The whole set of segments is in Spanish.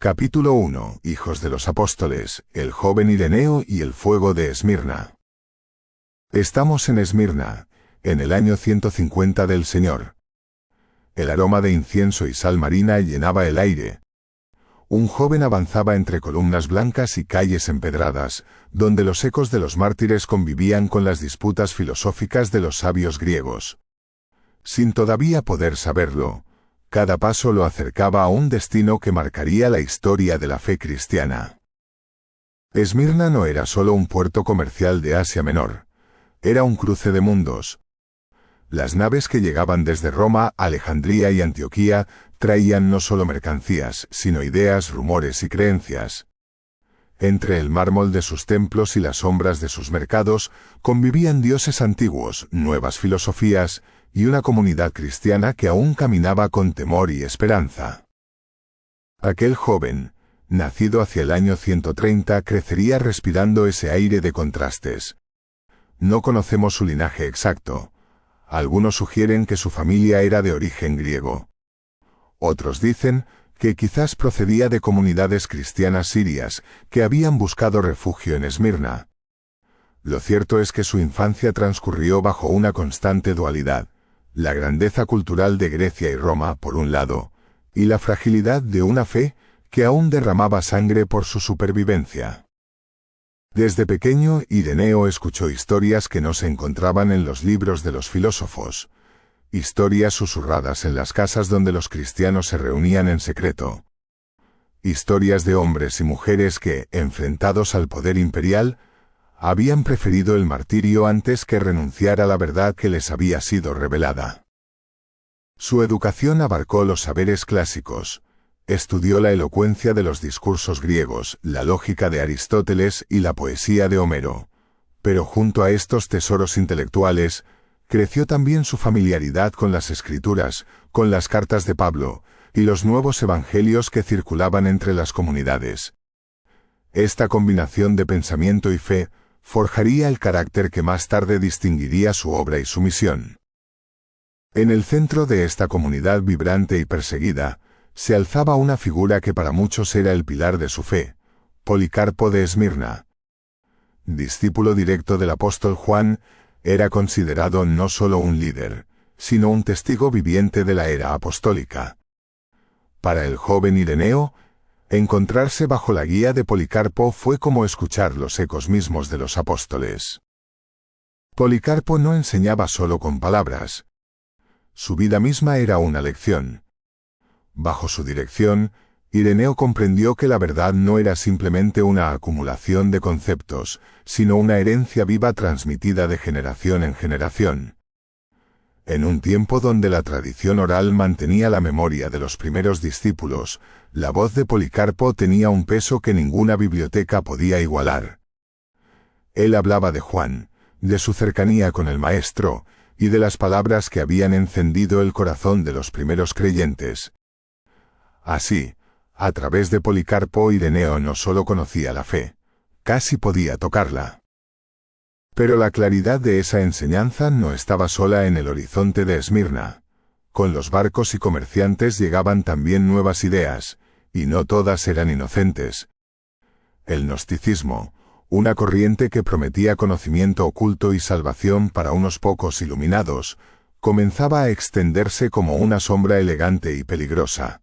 Capítulo 1. Hijos de los apóstoles, el joven Ireneo y el fuego de Esmirna. Estamos en Esmirna, en el año 150 del Señor. El aroma de incienso y sal marina llenaba el aire. Un joven avanzaba entre columnas blancas y calles empedradas, donde los ecos de los mártires convivían con las disputas filosóficas de los sabios griegos. Sin todavía poder saberlo, cada paso lo acercaba a un destino que marcaría la historia de la fe cristiana. Esmirna no era solo un puerto comercial de Asia Menor, era un cruce de mundos. Las naves que llegaban desde Roma, Alejandría y Antioquía traían no solo mercancías, sino ideas, rumores y creencias. Entre el mármol de sus templos y las sombras de sus mercados convivían dioses antiguos, nuevas filosofías y una comunidad cristiana que aún caminaba con temor y esperanza. Aquel joven, nacido hacia el año 130, crecería respirando ese aire de contrastes. No conocemos su linaje exacto. Algunos sugieren que su familia era de origen griego. Otros dicen que quizás procedía de comunidades cristianas sirias que habían buscado refugio en Esmirna. Lo cierto es que su infancia transcurrió bajo una constante dualidad: la grandeza cultural de Grecia y Roma por un lado, y la fragilidad de una fe que aún derramaba sangre por su supervivencia. Desde pequeño, Ireneo escuchó historias que no se encontraban en los libros de los filósofos, historias susurradas en las casas donde los cristianos se reunían en secreto. Historias de hombres y mujeres que, enfrentados al poder imperial, habían preferido el martirio antes que renunciar a la verdad que les había sido revelada. Su educación abarcó los saberes clásicos. Estudió la elocuencia de los discursos griegos, la lógica de Aristóteles y la poesía de Homero. Pero junto a estos tesoros intelectuales, creció también su familiaridad con las Escrituras, con las cartas de Pablo y los nuevos evangelios que circulaban entre las comunidades. Esta combinación de pensamiento y fe forjaría el carácter que más tarde distinguiría su obra y su misión. En el centro de esta comunidad vibrante y perseguida, se alzaba una figura que para muchos era el pilar de su fe: Policarpo de Esmirna. Discípulo directo del apóstol Juan, era considerado no solo un líder, sino un testigo viviente de la era apostólica. Para el joven Ireneo, encontrarse bajo la guía de Policarpo fue como escuchar los ecos mismos de los apóstoles. Policarpo no enseñaba solo con palabras. Su vida misma era una lección. Bajo su dirección, Ireneo comprendió que la verdad no era simplemente una acumulación de conceptos, sino una herencia viva transmitida de generación en generación. En un tiempo donde la tradición oral mantenía la memoria de los primeros discípulos, la voz de Policarpo tenía un peso que ninguna biblioteca podía igualar. Él hablaba de Juan, de su cercanía con el Maestro, y de las palabras que habían encendido el corazón de los primeros creyentes. Así, a través de Policarpo, Ireneo no solo conocía la fe, casi podía tocarla. Pero la claridad de esa enseñanza no estaba sola en el horizonte de Esmirna. Con los barcos y comerciantes llegaban también nuevas ideas, y no todas eran inocentes. El gnosticismo, una corriente que prometía conocimiento oculto y salvación para unos pocos iluminados, comenzaba a extenderse como una sombra elegante y peligrosa.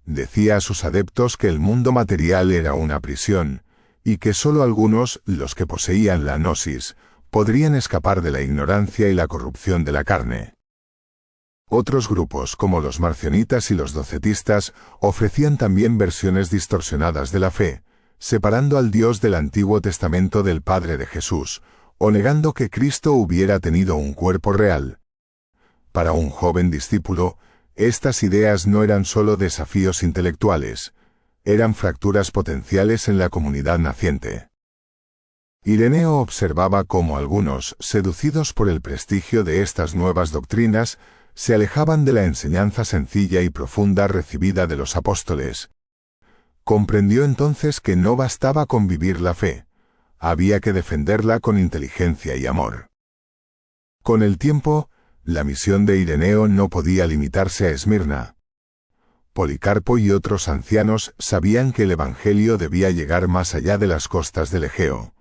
Decía a sus adeptos que el mundo material era una prisión, y que sólo algunos, los que poseían la gnosis, podrían escapar de la ignorancia y la corrupción de la carne. Otros grupos, como los marcionitas y los docetistas, ofrecían también versiones distorsionadas de la fe, separando al Dios del Antiguo Testamento del Padre de Jesús, o negando que Cristo hubiera tenido un cuerpo real. Para un joven discípulo, estas ideas no eran solo desafíos intelectuales, eran fracturas potenciales en la comunidad naciente. Ireneo observaba cómo algunos, seducidos por el prestigio de estas nuevas doctrinas, se alejaban de la enseñanza sencilla y profunda recibida de los apóstoles. Comprendió entonces que no bastaba con vivir la fe, había que defenderla con inteligencia y amor. Con el tiempo, la misión de Ireneo no podía limitarse a Esmirna. Policarpo y otros ancianos sabían que el Evangelio debía llegar más allá de las costas del Egeo.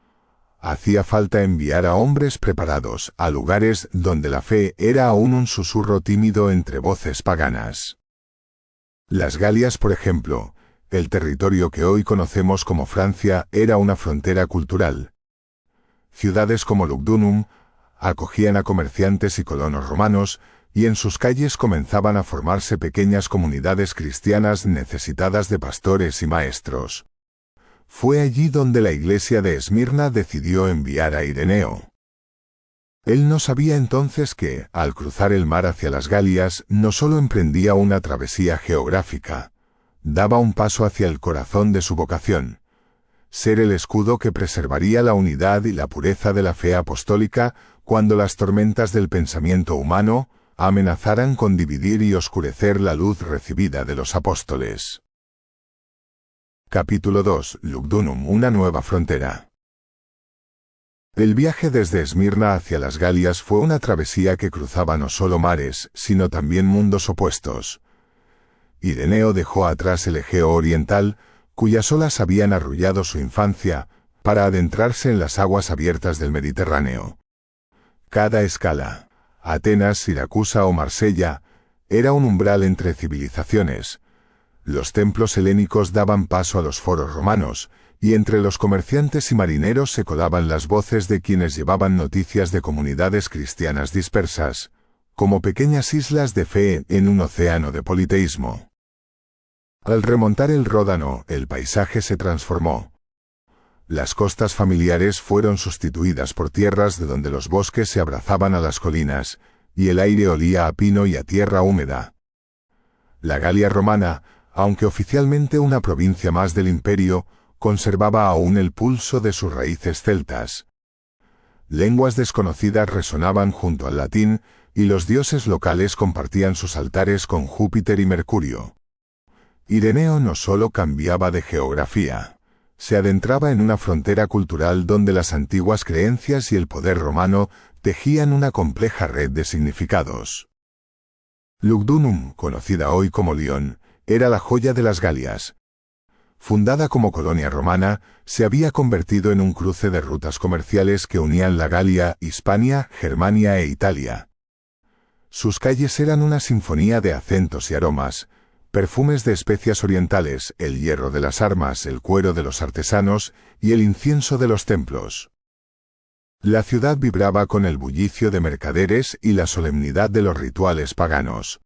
Hacía falta enviar a hombres preparados a lugares donde la fe era aún un susurro tímido entre voces paganas. Las Galias, por ejemplo, el territorio que hoy conocemos como Francia, era una frontera cultural. Ciudades como Lugdunum acogían a comerciantes y colonos romanos, y en sus calles comenzaban a formarse pequeñas comunidades cristianas necesitadas de pastores y maestros. Fue allí donde la iglesia de Esmirna decidió enviar a Ireneo. Él no sabía entonces que, al cruzar el mar hacia las Galias, no solo emprendía una travesía geográfica, daba un paso hacia el corazón de su vocación: ser el escudo que preservaría la unidad y la pureza de la fe apostólica cuando las tormentas del pensamiento humano amenazaran con dividir y oscurecer la luz recibida de los apóstoles. Capítulo 2. Lugdunum, una nueva frontera. El viaje desde Esmirna hacia las Galias fue una travesía que cruzaba no solo mares, sino también mundos opuestos. Ireneo dejó atrás el Egeo oriental, cuyas olas habían arrullado su infancia, para adentrarse en las aguas abiertas del Mediterráneo. Cada escala, Atenas, Siracusa o Marsella, era un umbral entre civilizaciones. Los templos helénicos daban paso a los foros romanos, y entre los comerciantes y marineros se colaban las voces de quienes llevaban noticias de comunidades cristianas dispersas, como pequeñas islas de fe en un océano de politeísmo. Al remontar el Ródano, el paisaje se transformó. Las costas familiares fueron sustituidas por tierras de donde los bosques se abrazaban a las colinas, y el aire olía a pino y a tierra húmeda. La Galia romana, aunque oficialmente una provincia más del imperio, conservaba aún el pulso de sus raíces celtas. Lenguas desconocidas resonaban junto al latín, y los dioses locales compartían sus altares con Júpiter y Mercurio. Ireneo no solo cambiaba de geografía, se adentraba en una frontera cultural donde las antiguas creencias y el poder romano tejían una compleja red de significados. Lugdunum, conocida hoy como Lyon, era la joya de las Galias. Fundada como colonia romana, se había convertido en un cruce de rutas comerciales que unían la Galia, Hispania, Germania e Italia. Sus calles eran una sinfonía de acentos y aromas, perfumes de especias orientales, el hierro de las armas, el cuero de los artesanos y el incienso de los templos. La ciudad vibraba con el bullicio de mercaderes y la solemnidad de los rituales paganos.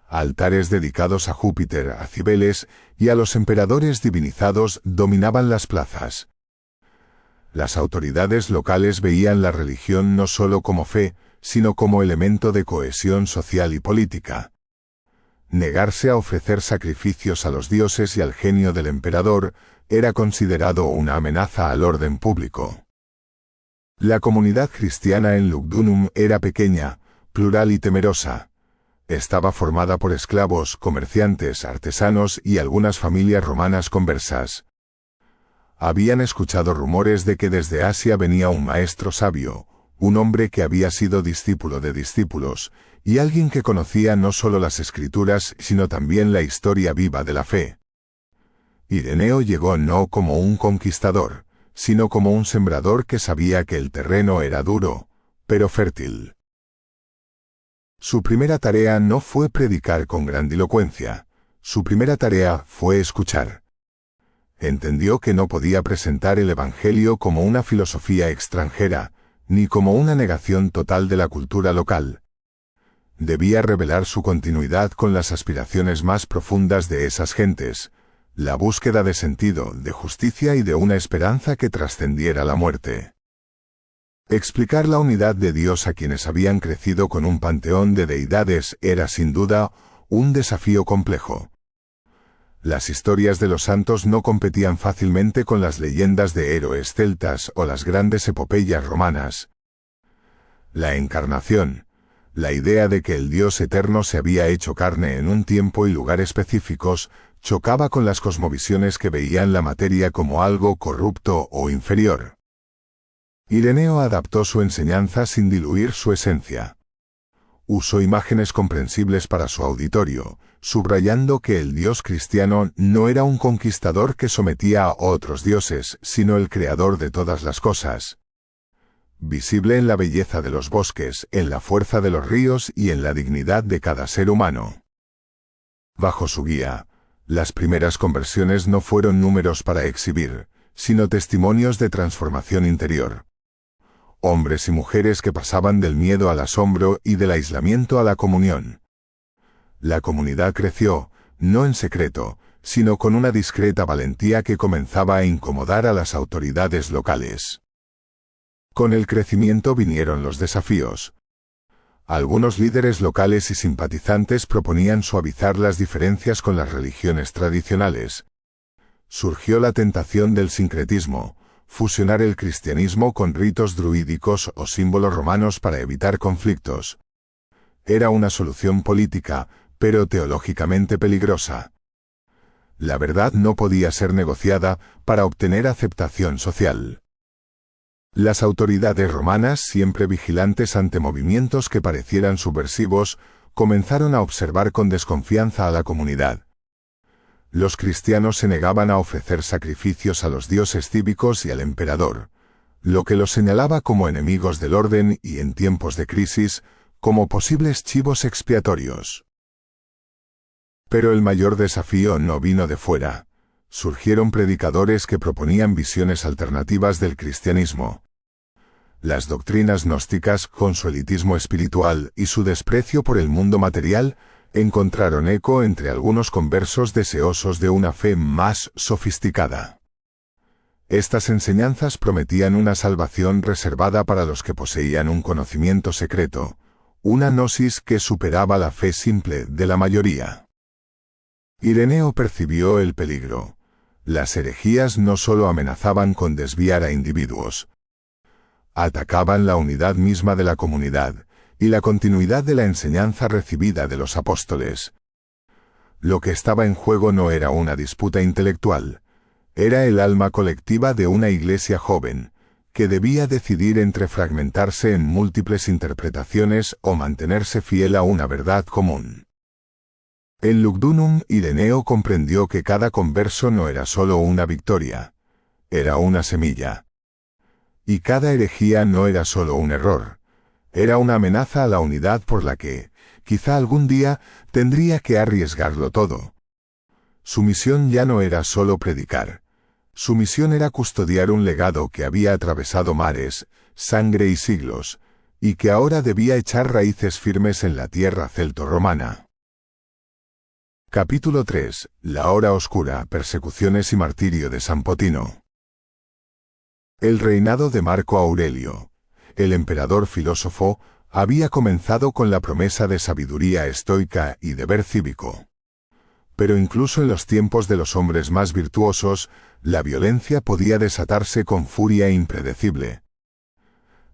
Altares dedicados a Júpiter, a Cibeles y a los emperadores divinizados dominaban las plazas. Las autoridades locales veían la religión no solo como fe, sino como elemento de cohesión social y política. Negarse a ofrecer sacrificios a los dioses y al genio del emperador era considerado una amenaza al orden público. La comunidad cristiana en Lugdunum era pequeña, plural y temerosa. Estaba formada por esclavos, comerciantes, artesanos y algunas familias romanas conversas. Habían escuchado rumores de que desde Asia venía un maestro sabio, un hombre que había sido discípulo de discípulos, y alguien que conocía no solo las escrituras, sino también la historia viva de la fe. Ireneo llegó no como un conquistador, sino como un sembrador que sabía que el terreno era duro, pero fértil. Su primera tarea no fue predicar con grandilocuencia, su primera tarea fue escuchar. Entendió que no podía presentar el Evangelio como una filosofía extranjera, ni como una negación total de la cultura local. Debía revelar su continuidad con las aspiraciones más profundas de esas gentes, la búsqueda de sentido, de justicia y de una esperanza que trascendiera la muerte. Explicar la unidad de Dios a quienes habían crecido con un panteón de deidades era sin duda un desafío complejo. Las historias de los santos no competían fácilmente con las leyendas de héroes celtas o las grandes epopeyas romanas. La encarnación, la idea de que el Dios eterno se había hecho carne en un tiempo y lugar específicos, chocaba con las cosmovisiones que veían la materia como algo corrupto o inferior. Ireneo adaptó su enseñanza sin diluir su esencia. Usó imágenes comprensibles para su auditorio, subrayando que el Dios cristiano no era un conquistador que sometía a otros dioses, sino el creador de todas las cosas. Visible en la belleza de los bosques, en la fuerza de los ríos y en la dignidad de cada ser humano. Bajo su guía, las primeras conversiones no fueron números para exhibir, sino testimonios de transformación interior. Hombres y mujeres que pasaban del miedo al asombro y del aislamiento a la comunión. La comunidad creció, no en secreto, sino con una discreta valentía que comenzaba a incomodar a las autoridades locales. Con el crecimiento vinieron los desafíos. Algunos líderes locales y simpatizantes proponían suavizar las diferencias con las religiones tradicionales. Surgió la tentación del sincretismo, fusionar el cristianismo con ritos druídicos o símbolos romanos para evitar conflictos. Era una solución política, pero teológicamente peligrosa. La verdad no podía ser negociada para obtener aceptación social. Las autoridades romanas, siempre vigilantes ante movimientos que parecieran subversivos, comenzaron a observar con desconfianza a la comunidad. Los cristianos se negaban a ofrecer sacrificios a los dioses cívicos y al emperador, lo que los señalaba como enemigos del orden y, en tiempos de crisis, como posibles chivos expiatorios. Pero el mayor desafío no vino de fuera. Surgieron predicadores que proponían visiones alternativas del cristianismo. Las doctrinas gnósticas, con su elitismo espiritual y su desprecio por el mundo material, encontraron eco entre algunos conversos deseosos de una fe más sofisticada. Estas enseñanzas prometían una salvación reservada para los que poseían un conocimiento secreto, una gnosis que superaba la fe simple de la mayoría. Ireneo percibió el peligro. Las herejías no solo amenazaban con desviar a individuos, atacaban la unidad misma de la comunidad y la continuidad de la enseñanza recibida de los apóstoles. Lo que estaba en juego no era una disputa intelectual, era el alma colectiva de una iglesia joven, que debía decidir entre fragmentarse en múltiples interpretaciones o mantenerse fiel a una verdad común. En Lugdunum, Ireneo comprendió que cada converso no era solo una victoria, era una semilla. Y cada herejía no era solo un error, era una amenaza a la unidad por la que, quizá algún día, tendría que arriesgarlo todo. Su misión ya no era solo predicar. Su misión era custodiar un legado que había atravesado mares, sangre y siglos, y que ahora debía echar raíces firmes en la tierra celto-romana. Capítulo 3. La hora oscura, persecuciones y martirio de San Potino. El reinado de Marco Aurelio, el emperador filósofo, había comenzado con la promesa de sabiduría estoica y deber cívico. Pero incluso en los tiempos de los hombres más virtuosos, la violencia podía desatarse con furia impredecible.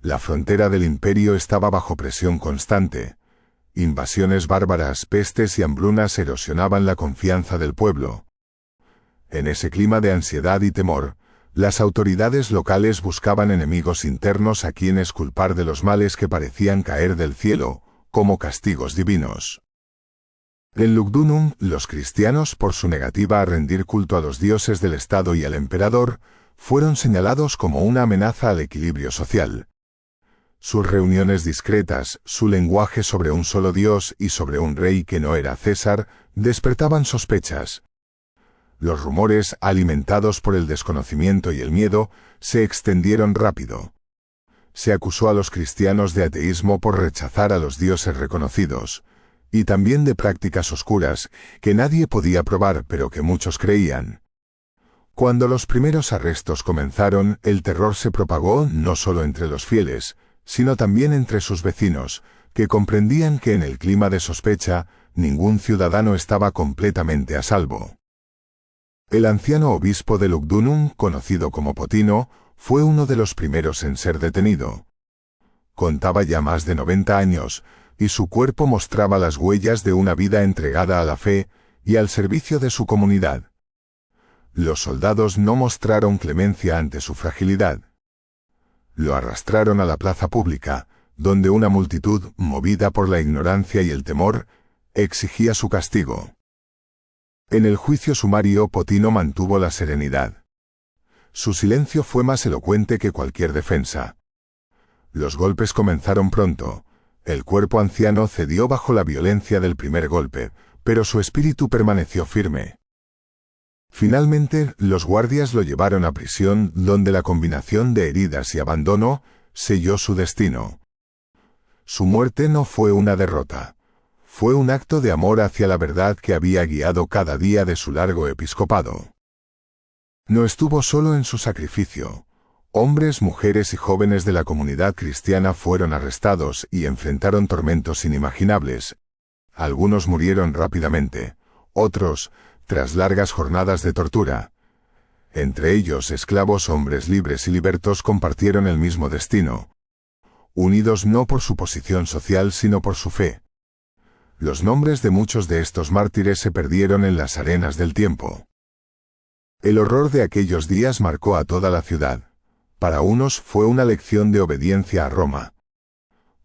La frontera del imperio estaba bajo presión constante. Invasiones bárbaras, pestes y hambrunas erosionaban la confianza del pueblo. En ese clima de ansiedad y temor, las autoridades locales buscaban enemigos internos a quienes culpar de los males que parecían caer del cielo, como castigos divinos. En Lugdunum, los cristianos, por su negativa a rendir culto a los dioses del Estado y al emperador, fueron señalados como una amenaza al equilibrio social. Sus reuniones discretas, su lenguaje sobre un solo dios y sobre un rey que no era César, despertaban sospechas. Los rumores, alimentados por el desconocimiento y el miedo, se extendieron rápido. Se acusó a los cristianos de ateísmo por rechazar a los dioses reconocidos, y también de prácticas oscuras, que nadie podía probar pero que muchos creían. Cuando los primeros arrestos comenzaron, el terror se propagó no solo entre los fieles, sino también entre sus vecinos, que comprendían que en el clima de sospecha, ningún ciudadano estaba completamente a salvo. El anciano obispo de Lugdunum, conocido como Potino, fue uno de los primeros en ser detenido. Contaba ya más de 90 años, y su cuerpo mostraba las huellas de una vida entregada a la fe y al servicio de su comunidad. Los soldados no mostraron clemencia ante su fragilidad. Lo arrastraron a la plaza pública, donde una multitud, movida por la ignorancia y el temor, exigía su castigo. En el juicio sumario Potino mantuvo la serenidad. Su silencio fue más elocuente que cualquier defensa. Los golpes comenzaron pronto. El cuerpo anciano cedió bajo la violencia del primer golpe, pero su espíritu permaneció firme. Finalmente, los guardias lo llevaron a prisión, donde la combinación de heridas y abandono selló su destino. Su muerte no fue una derrota. Fue un acto de amor hacia la verdad que había guiado cada día de su largo episcopado. No estuvo solo en su sacrificio. Hombres, mujeres y jóvenes de la comunidad cristiana fueron arrestados y enfrentaron tormentos inimaginables. Algunos murieron rápidamente, otros, tras largas jornadas de tortura. Entre ellos, esclavos, hombres libres y libertos compartieron el mismo destino, unidos no por su posición social sino por su fe. Los nombres de muchos de estos mártires se perdieron en las arenas del tiempo. El horror de aquellos días marcó a toda la ciudad. Para unos fue una lección de obediencia a Roma.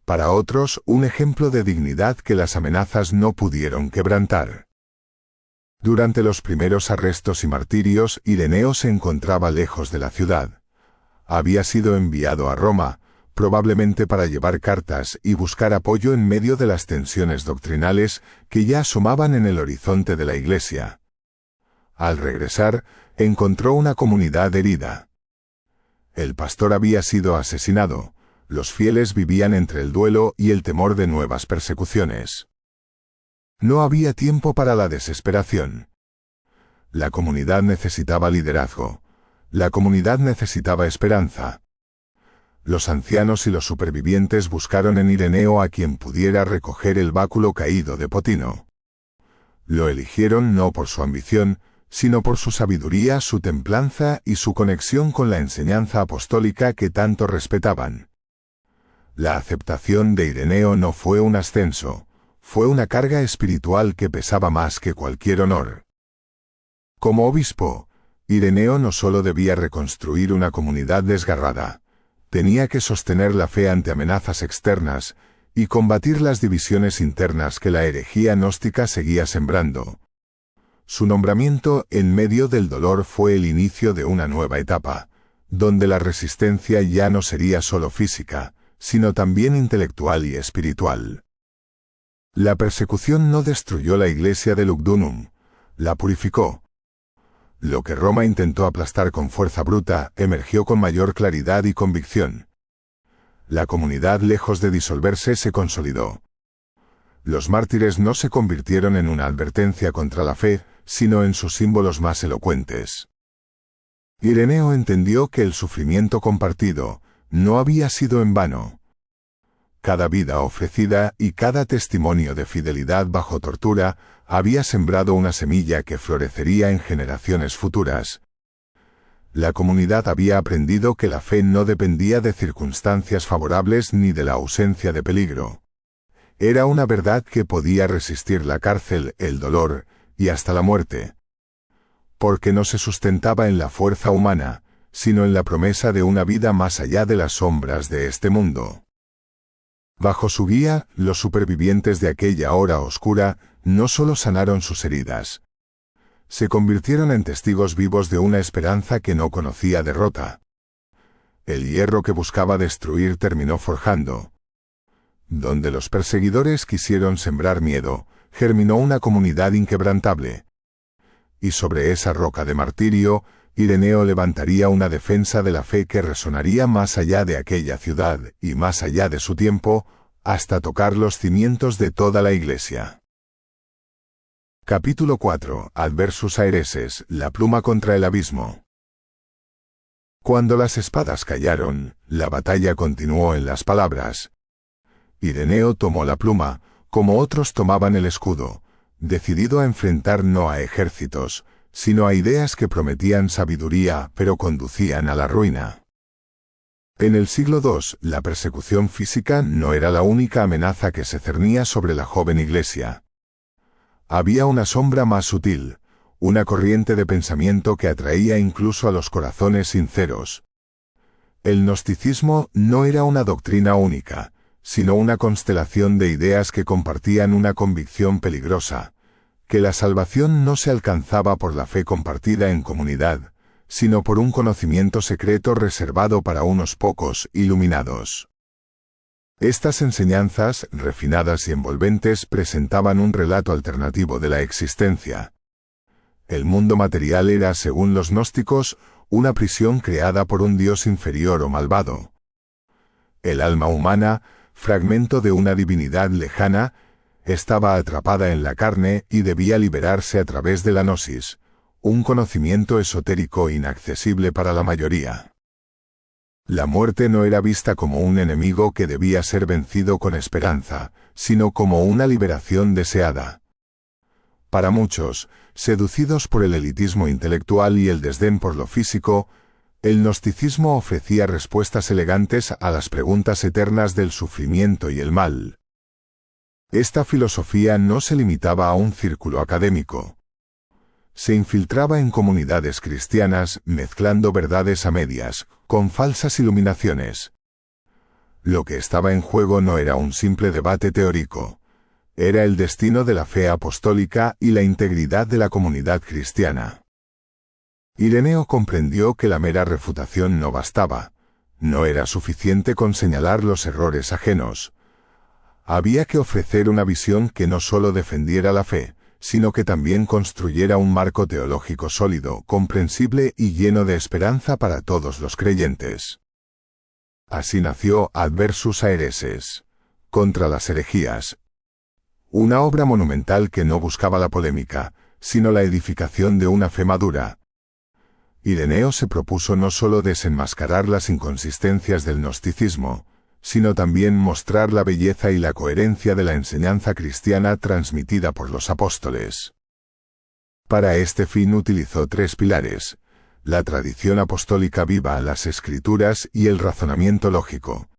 Para otros, un ejemplo de dignidad que las amenazas no pudieron quebrantar. Durante los primeros arrestos y martirios, Ireneo se encontraba lejos de la ciudad. Había sido enviado a Roma, probablemente para llevar cartas y buscar apoyo en medio de las tensiones doctrinales que ya asomaban en el horizonte de la Iglesia. Al regresar, encontró una comunidad herida. El pastor había sido asesinado. Los fieles vivían entre el duelo y el temor de nuevas persecuciones. No había tiempo para la desesperación. La comunidad necesitaba liderazgo. La comunidad necesitaba esperanza. Los ancianos y los supervivientes buscaron en Ireneo a quien pudiera recoger el báculo caído de Potino. Lo eligieron no por su ambición, sino por su sabiduría, su templanza y su conexión con la enseñanza apostólica que tanto respetaban. La aceptación de Ireneo no fue un ascenso, fue una carga espiritual que pesaba más que cualquier honor. Como obispo, Ireneo no solo debía reconstruir una comunidad desgarrada, tenía que sostener la fe ante amenazas externas y combatir las divisiones internas que la herejía gnóstica seguía sembrando. Su nombramiento en medio del dolor fue el inicio de una nueva etapa, donde la resistencia ya no sería solo física, sino también intelectual y espiritual. La persecución no destruyó la iglesia de Lugdunum, la purificó. Lo que Roma intentó aplastar con fuerza bruta, emergió con mayor claridad y convicción. La comunidad, lejos de disolverse, se consolidó. Los mártires no se convirtieron en una advertencia contra la fe, sino en sus símbolos más elocuentes. Ireneo entendió que el sufrimiento compartido no había sido en vano. Cada vida ofrecida y cada testimonio de fidelidad bajo tortura había sembrado una semilla que florecería en generaciones futuras. La comunidad había aprendido que la fe no dependía de circunstancias favorables ni de la ausencia de peligro. Era una verdad que podía resistir la cárcel, el dolor y hasta la muerte. Porque no se sustentaba en la fuerza humana, sino en la promesa de una vida más allá de las sombras de este mundo. Bajo su guía, los supervivientes de aquella hora oscura no solo sanaron sus heridas. Se convirtieron en testigos vivos de una esperanza que no conocía derrota. El hierro que buscaba destruir terminó forjando. Donde los perseguidores quisieron sembrar miedo, germinó una comunidad inquebrantable. Y sobre esa roca de martirio, Ireneo levantaría una defensa de la fe que resonaría más allá de aquella ciudad y más allá de su tiempo, hasta tocar los cimientos de toda la Iglesia. Capítulo 4. Adversus Aereses, la pluma contra el abismo. Cuando las espadas callaron, la batalla continuó en las palabras. Ireneo tomó la pluma, como otros tomaban el escudo, decidido a enfrentar no a ejércitos, sino a ideas que prometían sabiduría pero conducían a la ruina. En el siglo II, la persecución física no era la única amenaza que se cernía sobre la joven iglesia. Había una sombra más sutil, una corriente de pensamiento que atraía incluso a los corazones sinceros. El gnosticismo no era una doctrina única, sino una constelación de ideas que compartían una convicción peligrosa, que la salvación no se alcanzaba por la fe compartida en comunidad, sino por un conocimiento secreto reservado para unos pocos iluminados. Estas enseñanzas, refinadas y envolventes, presentaban un relato alternativo de la existencia. El mundo material era, según los gnósticos, una prisión creada por un dios inferior o malvado. El alma humana, fragmento de una divinidad lejana, estaba atrapada en la carne y debía liberarse a través de la gnosis, un conocimiento esotérico inaccesible para la mayoría. La muerte no era vista como un enemigo que debía ser vencido con esperanza, sino como una liberación deseada. Para muchos, seducidos por el elitismo intelectual y el desdén por lo físico, el gnosticismo ofrecía respuestas elegantes a las preguntas eternas del sufrimiento y el mal. Esta filosofía no se limitaba a un círculo académico. Se infiltraba en comunidades cristianas, mezclando verdades a medias, con falsas iluminaciones. Lo que estaba en juego no era un simple debate teórico. Era el destino de la fe apostólica y la integridad de la comunidad cristiana. Ireneo comprendió que la mera refutación no bastaba. No era suficiente con señalar los errores ajenos. Había que ofrecer una visión que no solo defendiera la fe, sino que también construyera un marco teológico sólido, comprensible y lleno de esperanza para todos los creyentes. Así nació Adversus Aereses, contra las herejías, una obra monumental que no buscaba la polémica, sino la edificación de una fe madura. Ireneo se propuso no solo desenmascarar las inconsistencias del gnosticismo, sino también mostrar la belleza y la coherencia de la enseñanza cristiana transmitida por los apóstoles. Para este fin utilizó tres pilares: la tradición apostólica viva, las escrituras y el razonamiento lógico.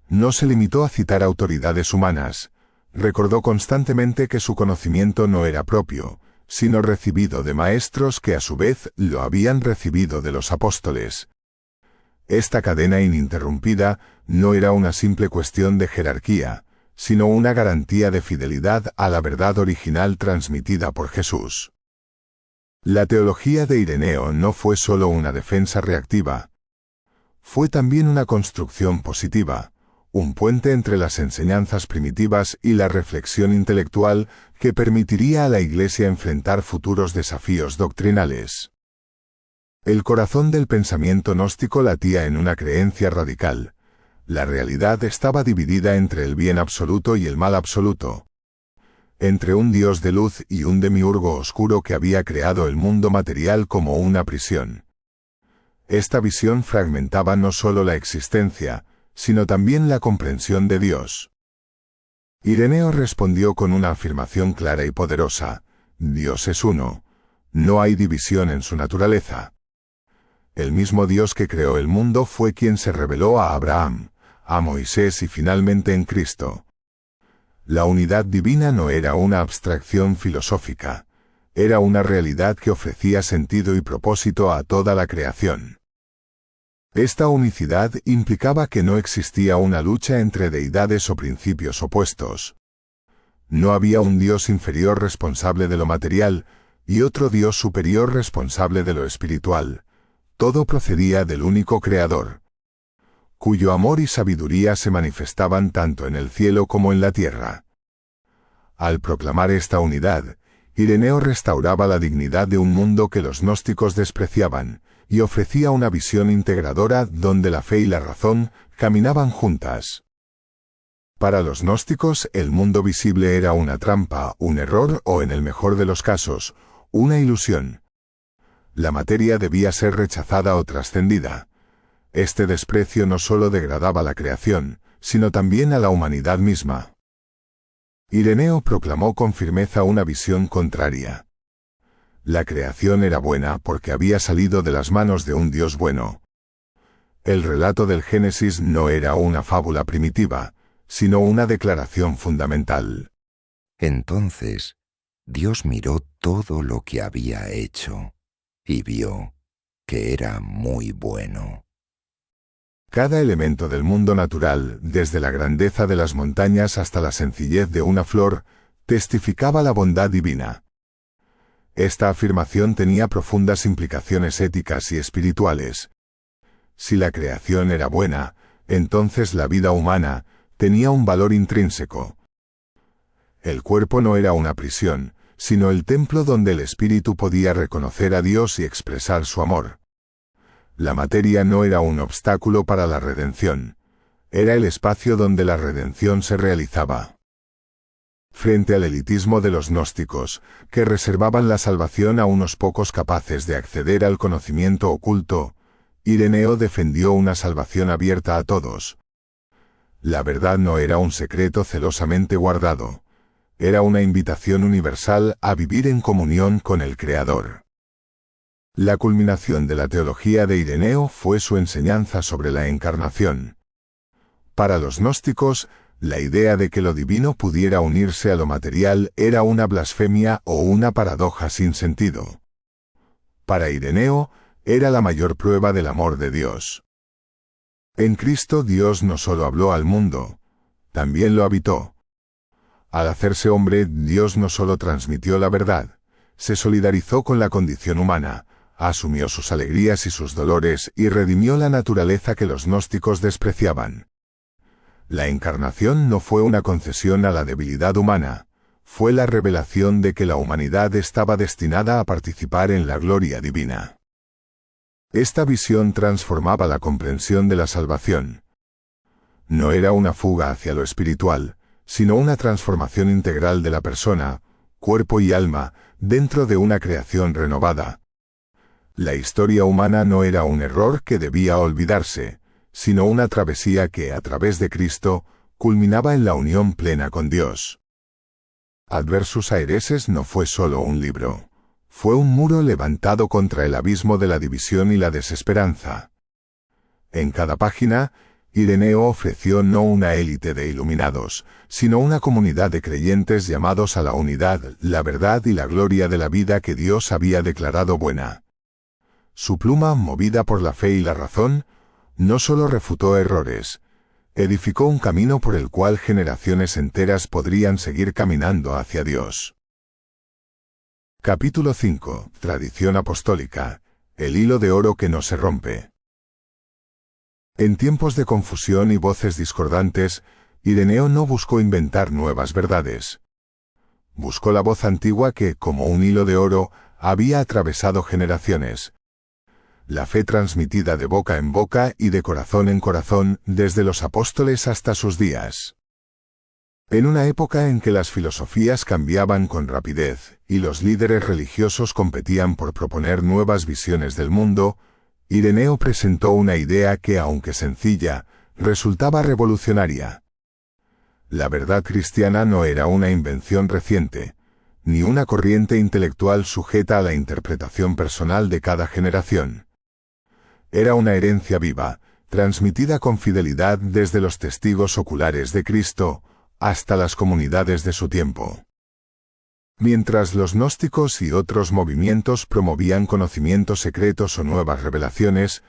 No se limitó a citar autoridades humanas. Recordó constantemente que su conocimiento no era propio, sino recibido de maestros que a su vez lo habían recibido de los apóstoles. Esta cadena ininterrumpida no era una simple cuestión de jerarquía, sino una garantía de fidelidad a la verdad original transmitida por Jesús. La teología de Ireneo no fue solo una defensa reactiva. Fue también una construcción positiva, un puente entre las enseñanzas primitivas y la reflexión intelectual que permitiría a la Iglesia enfrentar futuros desafíos doctrinales. El corazón del pensamiento gnóstico latía en una creencia radical. La realidad estaba dividida entre el bien absoluto y el mal absoluto, entre un Dios de luz y un demiurgo oscuro que había creado el mundo material como una prisión. Esta visión fragmentaba no solo la existencia, sino también la comprensión de Dios. Ireneo respondió con una afirmación clara y poderosa: Dios es uno. No hay división en su naturaleza. El mismo Dios que creó el mundo fue quien se reveló a Abraham, a Moisés y finalmente en Cristo. La unidad divina no era una abstracción filosófica, era una realidad que ofrecía sentido y propósito a toda la creación. Esta unicidad implicaba que no existía una lucha entre deidades o principios opuestos. No había un Dios inferior responsable de lo material y otro Dios superior responsable de lo espiritual. Todo procedía del único Creador, cuyo amor y sabiduría se manifestaban tanto en el cielo como en la tierra. Al proclamar esta unidad, Ireneo restauraba la dignidad de un mundo que los gnósticos despreciaban, y ofrecía una visión integradora donde la fe y la razón caminaban juntas. Para los gnósticos, el mundo visible era una trampa, un error o, en el mejor de los casos, una ilusión. La materia debía ser rechazada o trascendida. Este desprecio no solo degradaba la creación, sino también a la humanidad misma. Ireneo proclamó con firmeza una visión contraria. La creación era buena porque había salido de las manos de un Dios bueno. El relato del Génesis no era una fábula primitiva, sino una declaración fundamental. Entonces, Dios miró todo lo que había hecho y vio que era muy bueno. Cada elemento del mundo natural, desde la grandeza de las montañas hasta la sencillez de una flor, testificaba la bondad divina. Esta afirmación tenía profundas implicaciones éticas y espirituales. Si la creación era buena, entonces la vida humana tenía un valor intrínseco. El cuerpo no era una prisión, sino el templo donde el espíritu podía reconocer a Dios y expresar su amor. La materia no era un obstáculo para la redención. Era el espacio donde la redención se realizaba. Frente al elitismo de los gnósticos, que reservaban la salvación a unos pocos capaces de acceder al conocimiento oculto, Ireneo defendió una salvación abierta a todos. La verdad no era un secreto celosamente guardado. Era una invitación universal a vivir en comunión con el Creador. La culminación de la teología de Ireneo fue su enseñanza sobre la encarnación. Para los gnósticos, la idea de que lo divino pudiera unirse a lo material era una blasfemia o una paradoja sin sentido. Para Ireneo, era la mayor prueba del amor de Dios. En Cristo Dios no solo habló al mundo, también lo habitó. Al hacerse hombre, Dios no solo transmitió la verdad, se solidarizó con la condición humana, asumió sus alegrías y sus dolores y redimió la naturaleza que los gnósticos despreciaban. La encarnación no fue una concesión a la debilidad humana, fue la revelación de que la humanidad estaba destinada a participar en la gloria divina. Esta visión transformaba la comprensión de la salvación. No era una fuga hacia lo espiritual, sino una transformación integral de la persona, cuerpo y alma, dentro de una creación renovada. La historia humana no era un error que debía olvidarse, sino una travesía que, a través de Cristo, culminaba en la unión plena con Dios. Adversus Aereses no fue solo un libro, fue un muro levantado contra el abismo de la división y la desesperanza. En cada página, Ireneo ofreció no una élite de iluminados, sino una comunidad de creyentes llamados a la unidad, la verdad y la gloria de la vida que Dios había declarado buena. Su pluma, movida por la fe y la razón, no solo refutó errores, edificó un camino por el cual generaciones enteras podrían seguir caminando hacia Dios. Capítulo 5. Tradición apostólica. El hilo de oro que no se rompe. En tiempos de confusión y voces discordantes, Ireneo no buscó inventar nuevas verdades. Buscó la voz antigua que, como un hilo de oro, había atravesado generaciones. La fe transmitida de boca en boca y de corazón en corazón, desde los apóstoles hasta sus días. En una época en que las filosofías cambiaban con rapidez y los líderes religiosos competían por proponer nuevas visiones del mundo, Ireneo presentó una idea que, aunque sencilla, resultaba revolucionaria. La verdad cristiana no era una invención reciente, ni una corriente intelectual sujeta a la interpretación personal de cada generación. Era una herencia viva, transmitida con fidelidad desde los testigos oculares de Cristo hasta las comunidades de su tiempo. Mientras los gnósticos y otros movimientos promovían conocimientos secretos o nuevas revelaciones,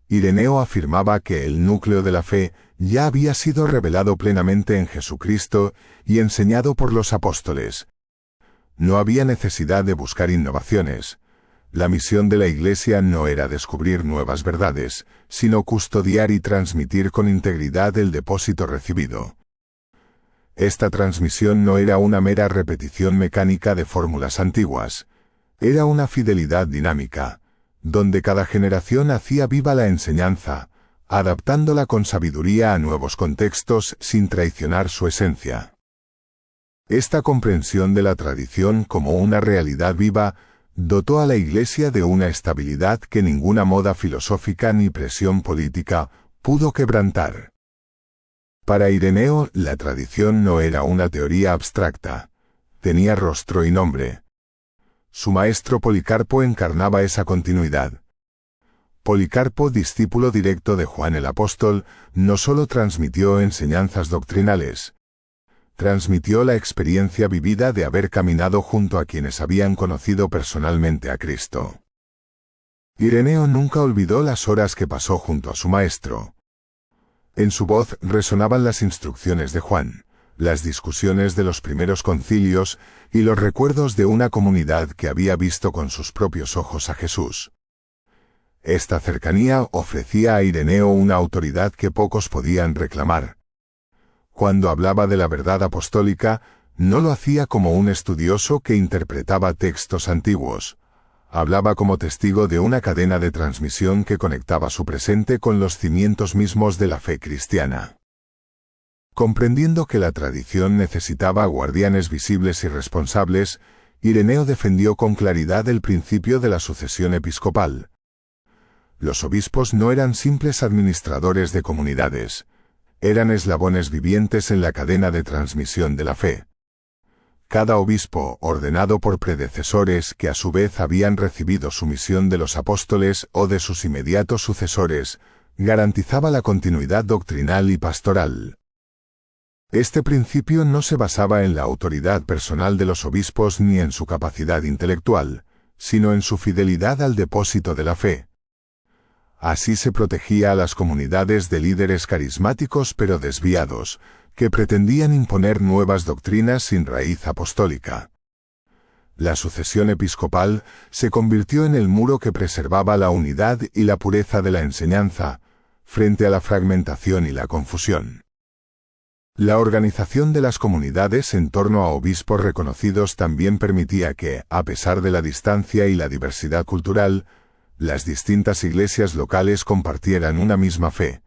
Ireneo afirmaba que el núcleo de la fe ya había sido revelado plenamente en Jesucristo y enseñado por los apóstoles. No había necesidad de buscar innovaciones. La misión de la Iglesia no era descubrir nuevas verdades, sino custodiar y transmitir con integridad el depósito recibido. Esta transmisión no era una mera repetición mecánica de fórmulas antiguas, era una fidelidad dinámica, donde cada generación hacía viva la enseñanza, adaptándola con sabiduría a nuevos contextos sin traicionar su esencia. Esta comprensión de la tradición como una realidad viva dotó a la Iglesia de una estabilidad que ninguna moda filosófica ni presión política pudo quebrantar. Para Ireneo, la tradición no era una teoría abstracta, tenía rostro y nombre. Su maestro Policarpo encarnaba esa continuidad. Policarpo, discípulo directo de Juan el Apóstol, no solo transmitió enseñanzas doctrinales, transmitió la experiencia vivida de haber caminado junto a quienes habían conocido personalmente a Cristo. Ireneo nunca olvidó las horas que pasó junto a su maestro. En su voz resonaban las instrucciones de Juan, las discusiones de los primeros concilios y los recuerdos de una comunidad que había visto con sus propios ojos a Jesús. Esta cercanía ofrecía a Ireneo una autoridad que pocos podían reclamar. Cuando hablaba de la verdad apostólica, no lo hacía como un estudioso que interpretaba textos antiguos. Hablaba como testigo de una cadena de transmisión que conectaba su presente con los cimientos mismos de la fe cristiana. Comprendiendo que la tradición necesitaba guardianes visibles y responsables, Ireneo defendió con claridad el principio de la sucesión episcopal. Los obispos no eran simples administradores de comunidades, eran eslabones vivientes en la cadena de transmisión de la fe. Cada obispo, ordenado por predecesores que a su vez habían recibido su misión de los apóstoles o de sus inmediatos sucesores, garantizaba la continuidad doctrinal y pastoral. Este principio no se basaba en la autoridad personal de los obispos ni en su capacidad intelectual, sino en su fidelidad al depósito de la fe. Así se protegía a las comunidades de líderes carismáticos pero desviados, que pretendían imponer nuevas doctrinas sin raíz apostólica. La sucesión episcopal se convirtió en el muro que preservaba la unidad y la pureza de la enseñanza, frente a la fragmentación y la confusión. La organización de las comunidades en torno a obispos reconocidos también permitía que, a pesar de la distancia y la diversidad cultural, las distintas iglesias locales compartieran una misma fe.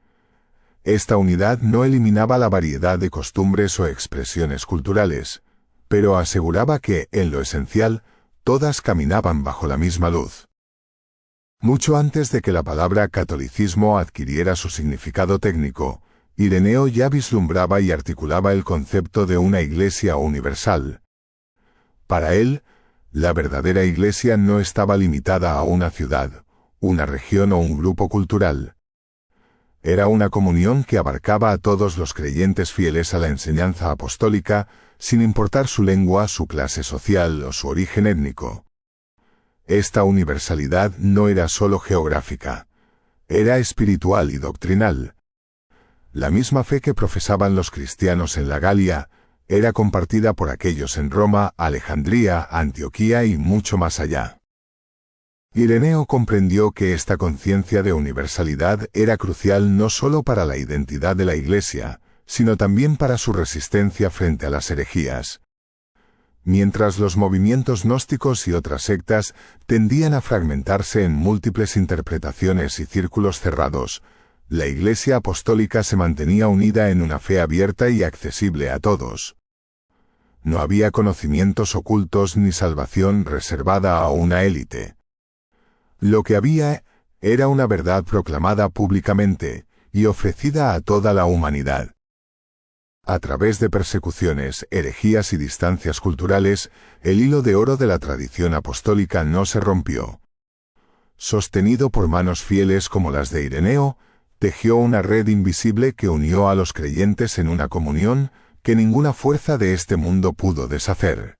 Esta unidad no eliminaba la variedad de costumbres o expresiones culturales, pero aseguraba que, en lo esencial, todas caminaban bajo la misma luz. Mucho antes de que la palabra catolicismo adquiriera su significado técnico, Ireneo ya vislumbraba y articulaba el concepto de una iglesia universal. Para él, la verdadera iglesia no estaba limitada a una ciudad, una región o un grupo cultural. Era una comunión que abarcaba a todos los creyentes fieles a la enseñanza apostólica, sin importar su lengua, su clase social o su origen étnico. Esta universalidad no era solo geográfica, era espiritual y doctrinal. La misma fe que profesaban los cristianos en la Galia era compartida por aquellos en Roma, Alejandría, Antioquía y mucho más allá. Ireneo comprendió que esta conciencia de universalidad era crucial no solo para la identidad de la Iglesia, sino también para su resistencia frente a las herejías. Mientras los movimientos gnósticos y otras sectas tendían a fragmentarse en múltiples interpretaciones y círculos cerrados, la Iglesia apostólica se mantenía unida en una fe abierta y accesible a todos. No había conocimientos ocultos ni salvación reservada a una élite. Lo que había era una verdad proclamada públicamente y ofrecida a toda la humanidad. A través de persecuciones, herejías y distancias culturales, el hilo de oro de la tradición apostólica no se rompió. Sostenido por manos fieles como las de Ireneo, tejió una red invisible que unió a los creyentes en una comunión que ninguna fuerza de este mundo pudo deshacer.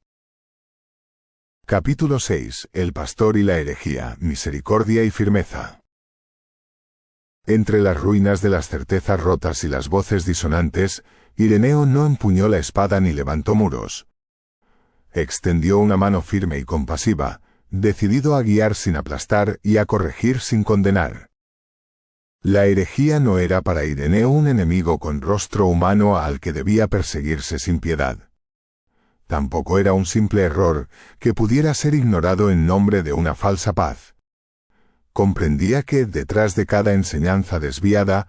Capítulo 6. El pastor y la herejía, misericordia y firmeza. Entre las ruinas de las certezas rotas y las voces disonantes, Ireneo no empuñó la espada ni levantó muros. Extendió una mano firme y compasiva, decidido a guiar sin aplastar y a corregir sin condenar. La herejía no era para Ireneo un enemigo con rostro humano al que debía perseguirse sin piedad. Tampoco era un simple error que pudiera ser ignorado en nombre de una falsa paz. Comprendía que, detrás de cada enseñanza desviada,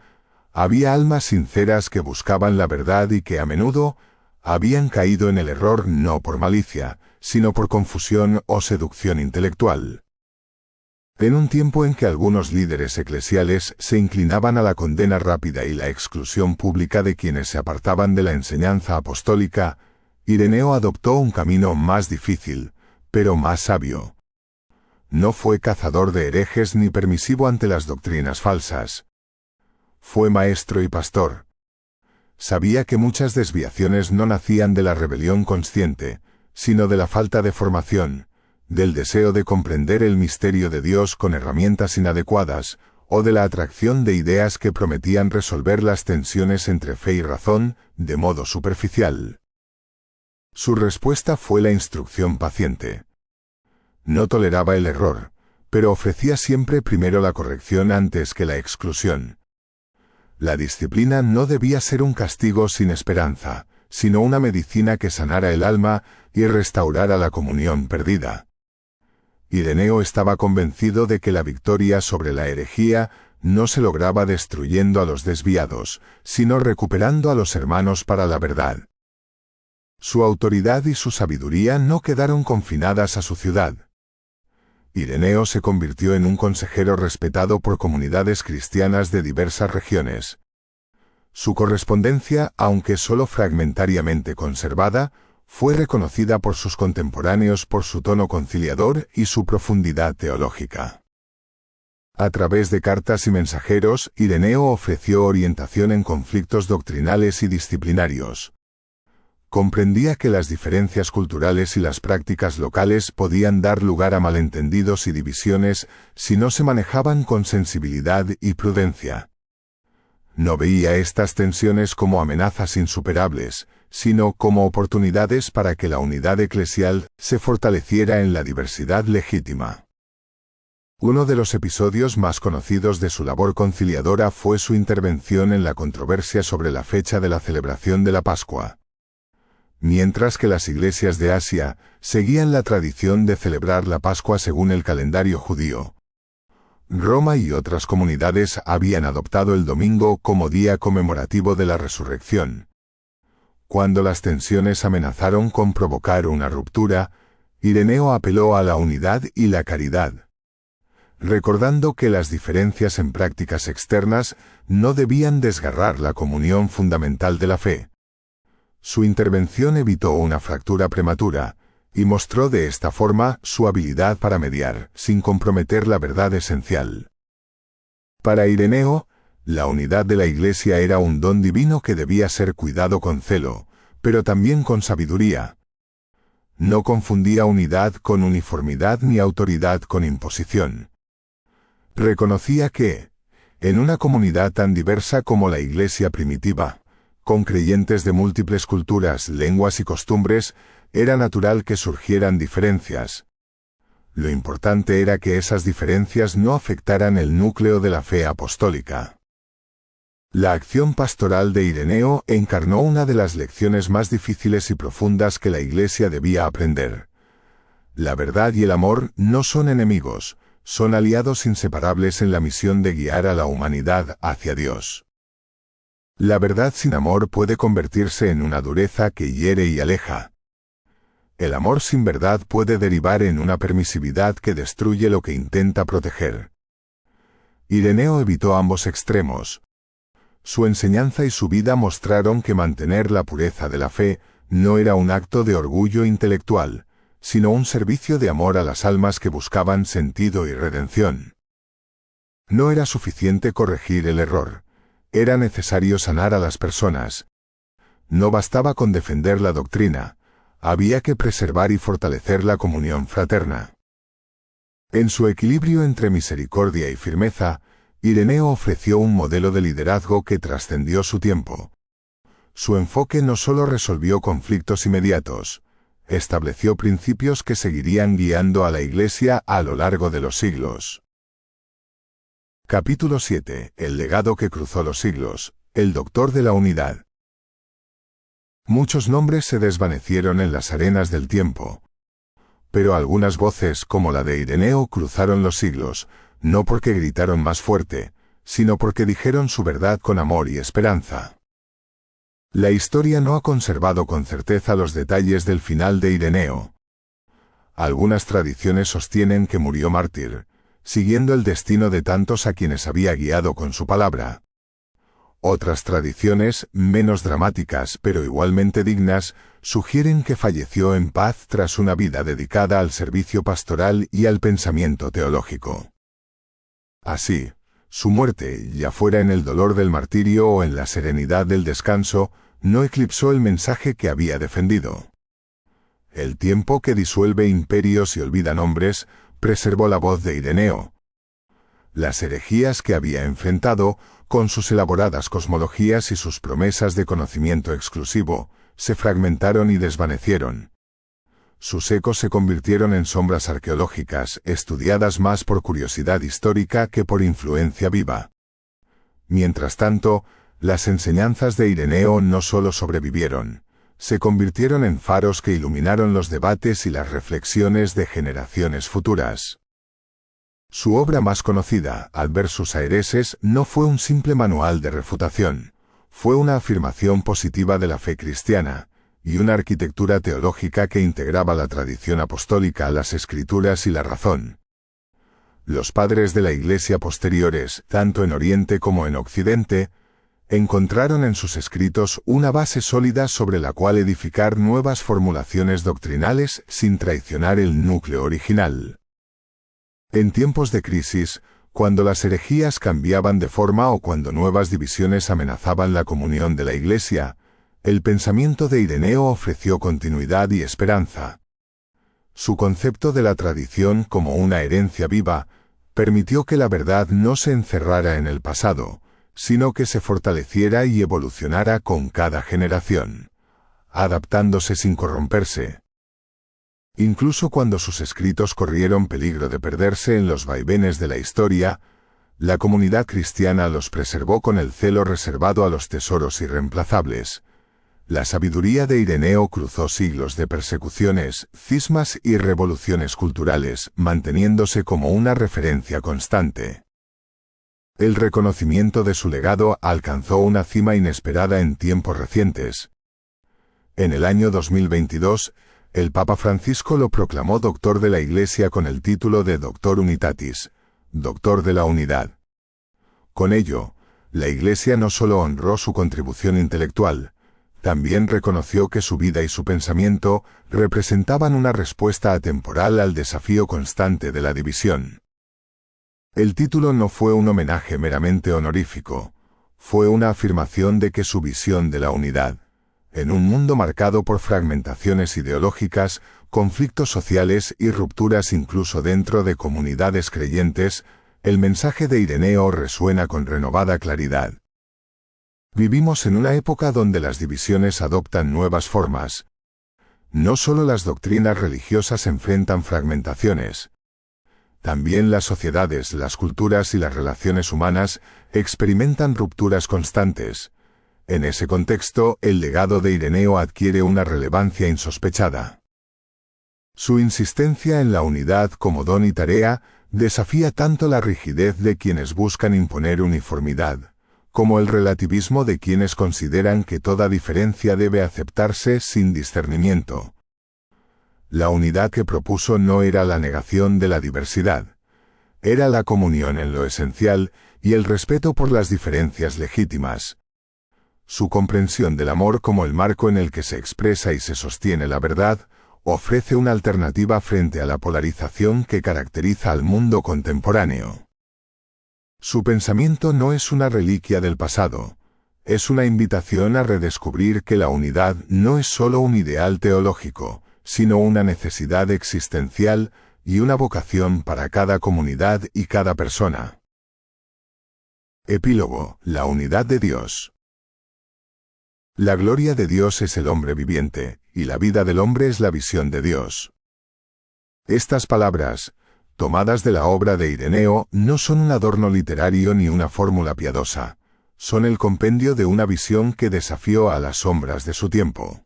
había almas sinceras que buscaban la verdad y que a menudo habían caído en el error no por malicia, sino por confusión o seducción intelectual. En un tiempo en que algunos líderes eclesiales se inclinaban a la condena rápida y la exclusión pública de quienes se apartaban de la enseñanza apostólica, Ireneo adoptó un camino más difícil, pero más sabio. No fue cazador de herejes ni permisivo ante las doctrinas falsas. Fue maestro y pastor. Sabía que muchas desviaciones no nacían de la rebelión consciente, sino de la falta de formación, del deseo de comprender el misterio de Dios con herramientas inadecuadas, o de la atracción de ideas que prometían resolver las tensiones entre fe y razón de modo superficial. Su respuesta fue la instrucción paciente. No toleraba el error, pero ofrecía siempre primero la corrección antes que la exclusión. La disciplina no debía ser un castigo sin esperanza, sino una medicina que sanara el alma y restaurara la comunión perdida. Ireneo estaba convencido de que la victoria sobre la herejía no se lograba destruyendo a los desviados, sino recuperando a los hermanos para la verdad. Su autoridad y su sabiduría no quedaron confinadas a su ciudad. Ireneo se convirtió en un consejero respetado por comunidades cristianas de diversas regiones. Su correspondencia, aunque solo fragmentariamente conservada, fue reconocida por sus contemporáneos por su tono conciliador y su profundidad teológica. A través de cartas y mensajeros, Ireneo ofreció orientación en conflictos doctrinales y disciplinarios. Comprendía que las diferencias culturales y las prácticas locales podían dar lugar a malentendidos y divisiones si no se manejaban con sensibilidad y prudencia. No veía estas tensiones como amenazas insuperables, sino como oportunidades para que la unidad eclesial se fortaleciera en la diversidad legítima. Uno de los episodios más conocidos de su labor conciliadora fue su intervención en la controversia sobre la fecha de la celebración de la Pascua. Mientras que las iglesias de Asia seguían la tradición de celebrar la Pascua según el calendario judío, Roma y otras comunidades habían adoptado el domingo como día conmemorativo de la resurrección. Cuando las tensiones amenazaron con provocar una ruptura, Ireneo apeló a la unidad y la caridad, recordando que las diferencias en prácticas externas no debían desgarrar la comunión fundamental de la fe. Su intervención evitó una fractura prematura, y mostró de esta forma su habilidad para mediar, sin comprometer la verdad esencial. Para Ireneo, la unidad de la Iglesia era un don divino que debía ser cuidado con celo, pero también con sabiduría. No confundía unidad con uniformidad ni autoridad con imposición. Reconocía que, en una comunidad tan diversa como la Iglesia primitiva, con creyentes de múltiples culturas, lenguas y costumbres, era natural que surgieran diferencias. Lo importante era que esas diferencias no afectaran el núcleo de la fe apostólica. La acción pastoral de Ireneo encarnó una de las lecciones más difíciles y profundas que la Iglesia debía aprender. La verdad y el amor no son enemigos, son aliados inseparables en la misión de guiar a la humanidad hacia Dios. La verdad sin amor puede convertirse en una dureza que hiere y aleja. El amor sin verdad puede derivar en una permisividad que destruye lo que intenta proteger. Ireneo evitó ambos extremos. Su enseñanza y su vida mostraron que mantener la pureza de la fe no era un acto de orgullo intelectual, sino un servicio de amor a las almas que buscaban sentido y redención. No era suficiente corregir el error. Era necesario sanar a las personas. No bastaba con defender la doctrina, había que preservar y fortalecer la comunión fraterna. En su equilibrio entre misericordia y firmeza, Ireneo ofreció un modelo de liderazgo que trascendió su tiempo. Su enfoque no solo resolvió conflictos inmediatos, estableció principios que seguirían guiando a la Iglesia a lo largo de los siglos. Capítulo 7. El legado que cruzó los siglos, el doctor de la unidad. Muchos nombres se desvanecieron en las arenas del tiempo. Pero algunas voces, como la de Ireneo, cruzaron los siglos, no porque gritaron más fuerte, sino porque dijeron su verdad con amor y esperanza. La historia no ha conservado con certeza los detalles del final de Ireneo. Algunas tradiciones sostienen que murió mártir, siguiendo el destino de tantos a quienes había guiado con su palabra. Otras tradiciones, menos dramáticas pero igualmente dignas, sugieren que falleció en paz tras una vida dedicada al servicio pastoral y al pensamiento teológico. Así, su muerte, ya fuera en el dolor del martirio o en la serenidad del descanso, no eclipsó el mensaje que había defendido. El tiempo que disuelve imperios y olvida nombres, preservó la voz de Ireneo. Las herejías que había enfrentado, con sus elaboradas cosmologías y sus promesas de conocimiento exclusivo, se fragmentaron y desvanecieron. Sus ecos se convirtieron en sombras arqueológicas, estudiadas más por curiosidad histórica que por influencia viva. Mientras tanto, las enseñanzas de Ireneo no solo sobrevivieron, se convirtieron en faros que iluminaron los debates y las reflexiones de generaciones futuras. Su obra más conocida, Adversus Aereses, no fue un simple manual de refutación, fue una afirmación positiva de la fe cristiana, y una arquitectura teológica que integraba la tradición apostólica, las escrituras y la razón. Los padres de la Iglesia posteriores, tanto en Oriente como en Occidente, encontraron en sus escritos una base sólida sobre la cual edificar nuevas formulaciones doctrinales sin traicionar el núcleo original. En tiempos de crisis, cuando las herejías cambiaban de forma o cuando nuevas divisiones amenazaban la comunión de la Iglesia, el pensamiento de Ireneo ofreció continuidad y esperanza. Su concepto de la tradición como una herencia viva permitió que la verdad no se encerrara en el pasado, sino que se fortaleciera y evolucionara con cada generación, adaptándose sin corromperse. Incluso cuando sus escritos corrieron peligro de perderse en los vaivenes de la historia, la comunidad cristiana los preservó con el celo reservado a los tesoros irreemplazables. La sabiduría de Ireneo cruzó siglos de persecuciones, cismas y revoluciones culturales, manteniéndose como una referencia constante. El reconocimiento de su legado alcanzó una cima inesperada en tiempos recientes. En el año 2022, el Papa Francisco lo proclamó doctor de la Iglesia con el título de Doctor Unitatis, Doctor de la Unidad. Con ello, la Iglesia no solo honró su contribución intelectual, también reconoció que su vida y su pensamiento representaban una respuesta atemporal al desafío constante de la división. El título no fue un homenaje meramente honorífico, fue una afirmación de que su visión de la unidad, en un mundo marcado por fragmentaciones ideológicas, conflictos sociales y rupturas incluso dentro de comunidades creyentes, el mensaje de Ireneo resuena con renovada claridad. Vivimos en una época donde las divisiones adoptan nuevas formas. No solo las doctrinas religiosas enfrentan fragmentaciones. También las sociedades, las culturas y las relaciones humanas experimentan rupturas constantes. En ese contexto, el legado de Ireneo adquiere una relevancia insospechada. Su insistencia en la unidad como don y tarea desafía tanto la rigidez de quienes buscan imponer uniformidad, como el relativismo de quienes consideran que toda diferencia debe aceptarse sin discernimiento. La unidad que propuso no era la negación de la diversidad, era la comunión en lo esencial y el respeto por las diferencias legítimas. Su comprensión del amor como el marco en el que se expresa y se sostiene la verdad, ofrece una alternativa frente a la polarización que caracteriza al mundo contemporáneo. Su pensamiento no es una reliquia del pasado, es una invitación a redescubrir que la unidad no es solo un ideal teológico, sino una necesidad existencial y una vocación para cada comunidad y cada persona. Epílogo: la unidad de Dios. La gloria de Dios es el hombre viviente, y la vida del hombre es la visión de Dios. Estas palabras, tomadas de la obra de Ireneo, no son un adorno literario ni una fórmula piadosa, son el compendio de una visión que desafió a las sombras de su tiempo.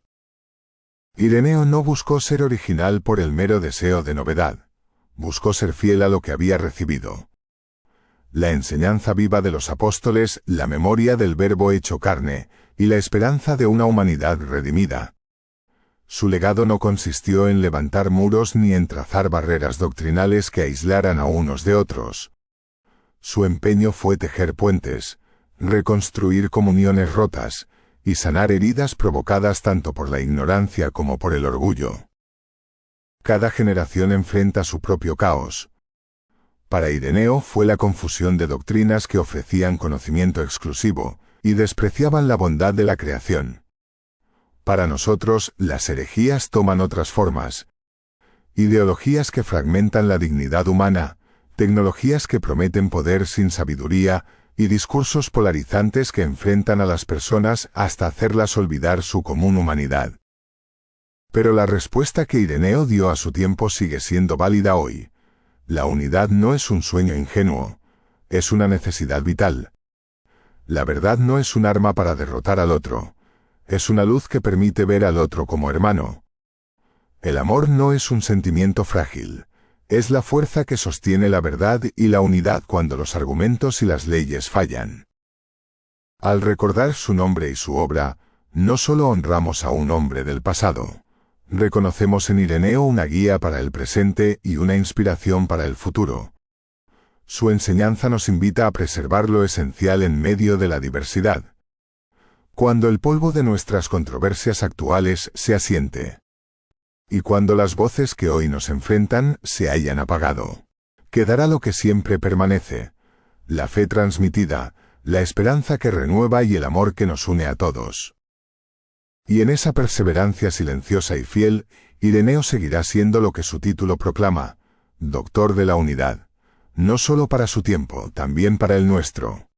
Ireneo no buscó ser original por el mero deseo de novedad, buscó ser fiel a lo que había recibido. La enseñanza viva de los apóstoles, la memoria del Verbo hecho carne, y la esperanza de una humanidad redimida. Su legado no consistió en levantar muros ni en trazar barreras doctrinales que aislaran a unos de otros. Su empeño fue tejer puentes, reconstruir comuniones rotas, y sanar heridas provocadas tanto por la ignorancia como por el orgullo. Cada generación enfrenta su propio caos. Para Ireneo fue la confusión de doctrinas que ofrecían conocimiento exclusivo y despreciaban la bondad de la creación. Para nosotros, las herejías toman otras formas. Ideologías que fragmentan la dignidad humana, tecnologías que prometen poder sin sabiduría y discursos polarizantes que enfrentan a las personas hasta hacerlas olvidar su común humanidad. Pero la respuesta que Ireneo dio a su tiempo sigue siendo válida hoy. La unidad no es un sueño ingenuo, es una necesidad vital. La verdad no es un arma para derrotar al otro, es una luz que permite ver al otro como hermano. El amor no es un sentimiento frágil, es la fuerza que sostiene la verdad y la unidad cuando los argumentos y las leyes fallan. Al recordar su nombre y su obra, no solo honramos a un hombre del pasado, reconocemos en Ireneo una guía para el presente y una inspiración para el futuro. Su enseñanza nos invita a preservar lo esencial en medio de la diversidad. Cuando el polvo de nuestras controversias actuales se asiente, y cuando las voces que hoy nos enfrentan se hayan apagado, quedará lo que siempre permanece: la fe transmitida, la esperanza que renueva y el amor que nos une a todos. Y en esa perseverancia silenciosa y fiel, Ireneo seguirá siendo lo que su título proclama: Doctor de la Unidad, no solo para su tiempo, también para el nuestro.